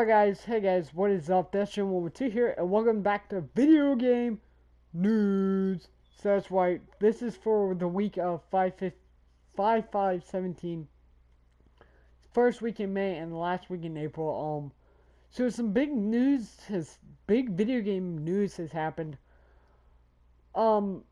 Alright guys, hey guys, what is up? That's VGN 112 here, and welcome back to video game news. So that's right, this is for the week of 5/5/17, first week in May and the last week in April. So some big video game news has happened.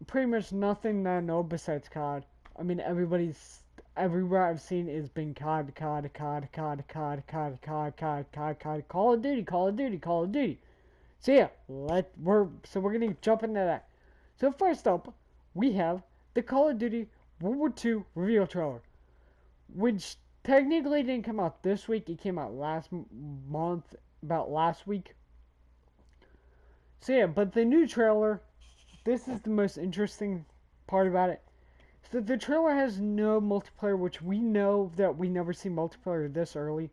Pretty much nothing that I know besides CoD. I mean, everywhere I've seen is been CoD, Call of Duty. So yeah, we're gonna jump into that. So first up, we have the Call of Duty World War II reveal trailer, which technically didn't come out this week. It came out last month, about last week. So yeah, but the new trailer, this is the most interesting part about it. So the trailer has no multiplayer, which we know that we never see multiplayer this early.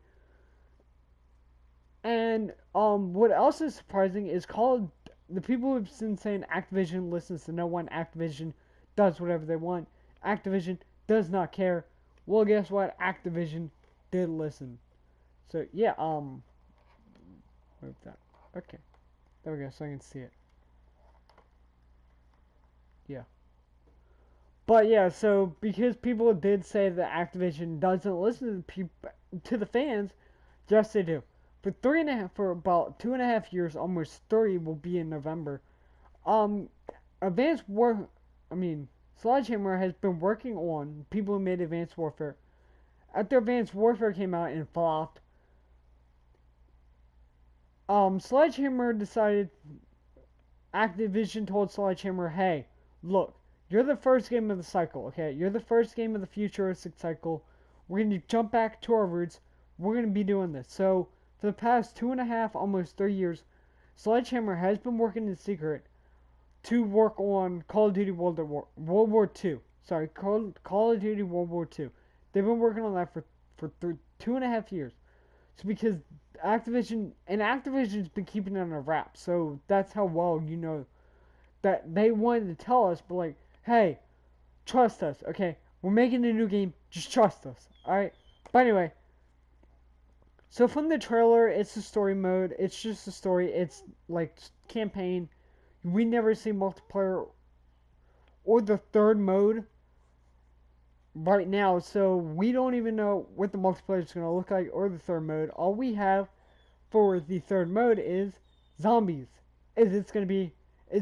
And what else is surprising is the people who've been saying Activision listens to no one, Activision does whatever they want, Activision does not care. Well, guess what? Activision did listen. So yeah, where's that? Okay, there we go, so I can see it. Yeah. But yeah, so because people did say that Activision doesn't listen to the fans, yes they do. For about 2.5 years, almost 3 will be in November. Sledgehammer has been working on people who made Advanced Warfare. After Advanced Warfare came out and flopped, Sledgehammer decided. Activision told Sledgehammer, "Hey, look. You're the first game of the cycle, okay? You're the first game of the futuristic cycle. We're going to jump back to our roots. We're going to be doing this." So, for the past 2.5, almost 3 years, Sledgehammer has been working in secret to work on Call of Duty World War II. Sorry, Call of Duty World War II. They've been working on that for 2.5 years. So, because Activision's been keeping it under wraps. So, that's how well you know that they wanted to tell us, but like, hey, trust us, okay? We're making a new game, just trust us, alright? But anyway, so from the trailer, it's a story mode, it's just a story, it's like campaign. We never see multiplayer or the third mode right now, so we don't even know what the multiplayer is going to look like or the third mode. All we have for the third mode is zombies. It's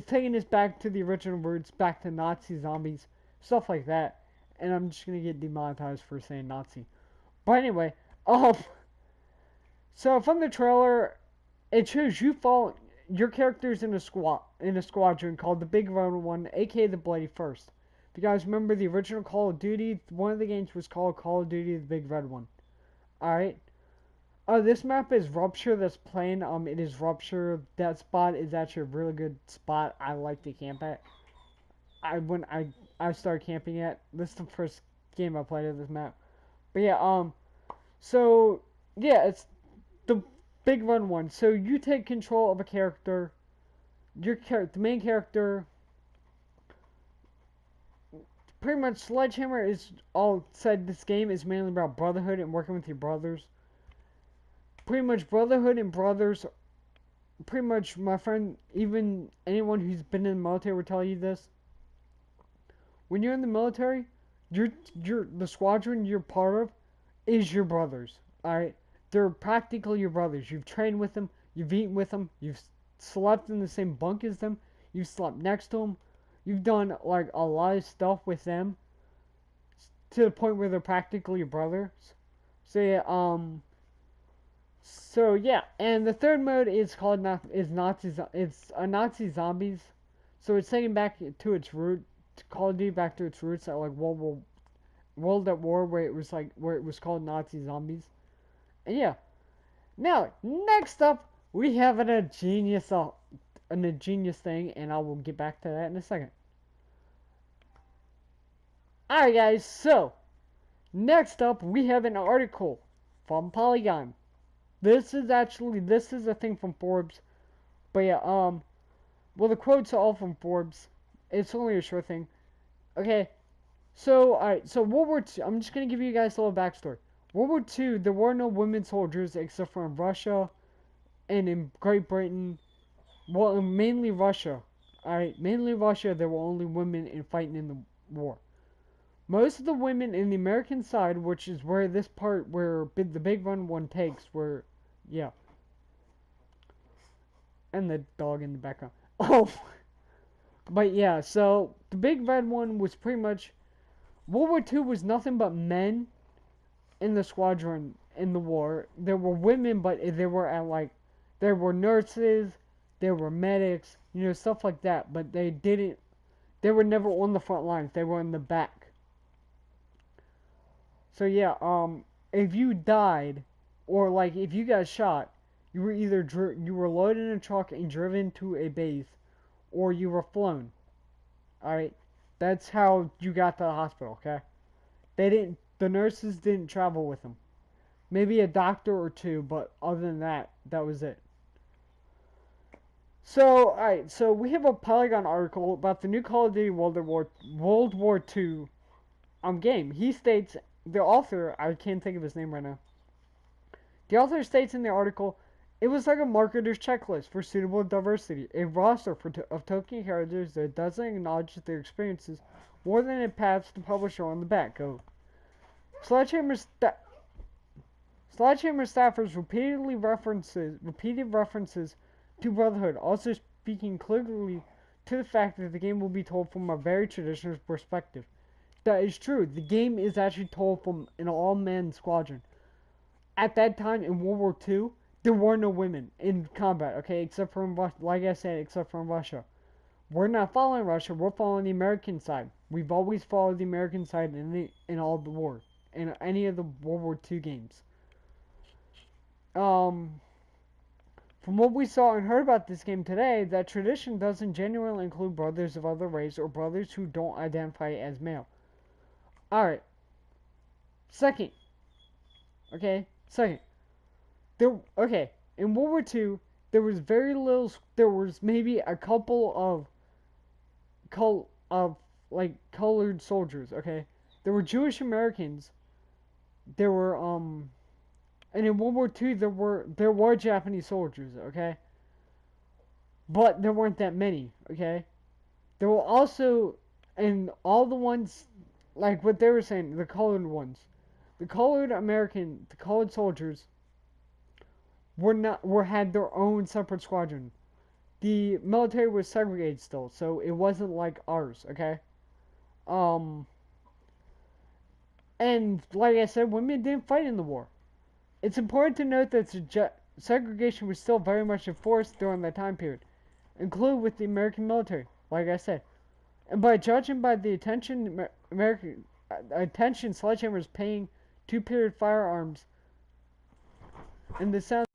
taking us back to the original roots, back to Nazi zombies, stuff like that. And I'm just gonna get demonetized for saying Nazi. But anyway, so from the trailer, it shows your character's in a squadron called the Big Red One, aka the Bloody First. If you guys remember the original Call of Duty, one of the games was called Call of Duty the Big Red One. Alright. This map is Rupture that's playing. It is Rupture. That spot is actually a really good spot. I like to camp at. When I started camping at. This is the first game I played of this map. But yeah, so yeah, it's the Big Run one. So you take control of a character. The main character. Pretty much, Sledgehammer is all said. This game is mainly about brotherhood and working with your brothers. Pretty much Brotherhood and Brothers, pretty much, my friend, even anyone who's been in the military will tell you this. When you're in the military, the squadron you're part of is your brothers, alright? They're practically your brothers. You've trained with them, you've eaten with them, you've slept in the same bunk as them, you've slept next to them, you've done, like, a lot of stuff with them, to the point where they're practically your brothers. So, yeah, So yeah, and the third mode is called It's a Nazi zombies, so it's taking back to its root, Call of Duty back to its roots at like World at War, where it was called Nazi zombies, and yeah. Now next up we have an ingenious thing, and I will get back to that in a second. Alright guys, so next up we have an article from Polygon. This is a thing from Forbes. But yeah, well, the quotes are all from Forbes. It's only a short thing. Okay, so, alright, so World War II, I'm just gonna give you guys a little backstory. World War II, there were no women soldiers except for in Russia, and in Great Britain, well, mainly Russia. Alright, mainly Russia, there were only women in fighting in the war. Most of the women in the American side, which is where this part where the big run one takes, where, yeah, and the dog in the background. Oh, but yeah, so the big red one was pretty much World War II was nothing but men in the squadron in the war. There were women, but they were at like there were nurses, there were medics, stuff like that. But they didn't. They were never on the front lines. They were in the back. So yeah, if you died, or like if you got shot, you were either you were loaded in a truck and driven to a base, or you were flown. All right, that's how you got to the hospital. Okay, they didn't. The nurses didn't travel with them. Maybe a doctor or two, but other than that, that was it. So, alright, so we have a Polygon article about the new Call of Duty World War II game. He states, the author, I can't think of his name right now. The author states in the article, it was like a marketer's checklist for suitable diversity, a roster of token characters that doesn't acknowledge their experiences more than it pats the publisher on the back. Go. Sledgehammer staffers repeated references to Brotherhood, also speaking clearly to the fact that the game will be told from a very traditional perspective. That is true. The game is actually told from an all-men squadron. At that time in World War II, there were no women in combat, okay, except for like I said, except for in Russia. We're not following Russia. We're following the American side. We've always followed the American side in all the war, in any of the World War II games. From what we saw and heard about this game today, that tradition doesn't genuinely include brothers of other race or brothers who don't identify as male. Alright. Second. Second. In World War II, there was very little, there was maybe a couple of colored soldiers, okay? There were Jewish Americans. There were, and in World War II, there were Japanese soldiers, okay? But there weren't that many, okay? There were also, and all the ones, like what they were saying, the colored ones. The colored soldiers had their own separate squadron. The military was segregated still, so it wasn't like ours, okay? And like I said, women didn't fight in the war. It's important to note that segregation was still very much enforced during that time period, including with the American military, like I said. And by judging by the attention Sledgehammer is paying to period firearms and the sound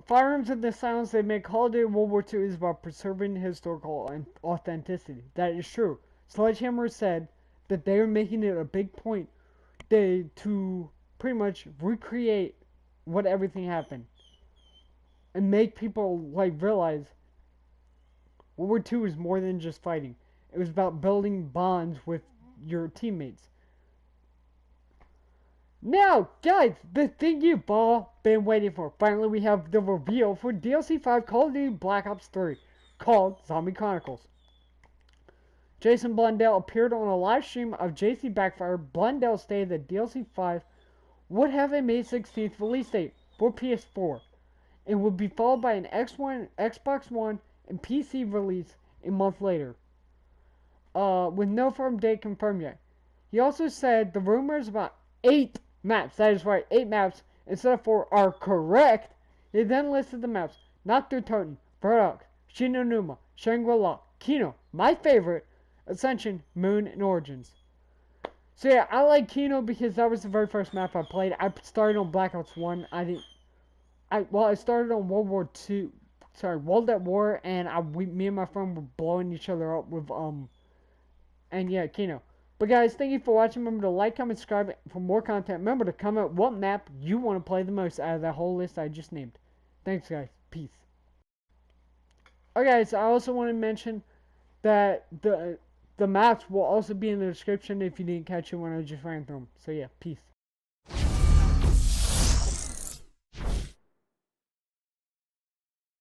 firearms and the sounds they make, Call of Duty World War II is about preserving historical authenticity. That is true. Sledgehammer said that they are making it a big point to pretty much recreate what everything happened and make people realize World War II is more than just fighting. It was about building bonds with your teammates. Now, guys, the thing you've all been waiting for. Finally, we have the reveal for DLC 5 Call of Duty Black Ops 3, called Zombie Chronicles. Jason Blundell appeared on a live stream of JC Backfire. Blundell stated that DLC 5 would have a May 16th release date for PS4 and would be followed by an Xbox One, and PC release a month later, with no firm date confirmed yet. He also said the rumors about 8 maps, that is right, 8 maps instead of 4, are correct. He then listed the maps: Nocturne, Verdox, Shinonuma, Shangri-La, Kino, my favorite, Ascension, Moon, and Origins. So yeah, I like Kino because that was the very first map I played. I started on Black Ops 1. I started on World at War, and me and my friend were blowing each other up with, and yeah, Kino. But guys, thank you for watching. Remember to like, comment, subscribe for more content. Remember to comment what map you want to play the most out of that whole list I just named. Thanks, guys. Peace. Okay, guys, I also want to mention that the maps will also be in the description if you didn't catch it when I just ran through them. So yeah, peace.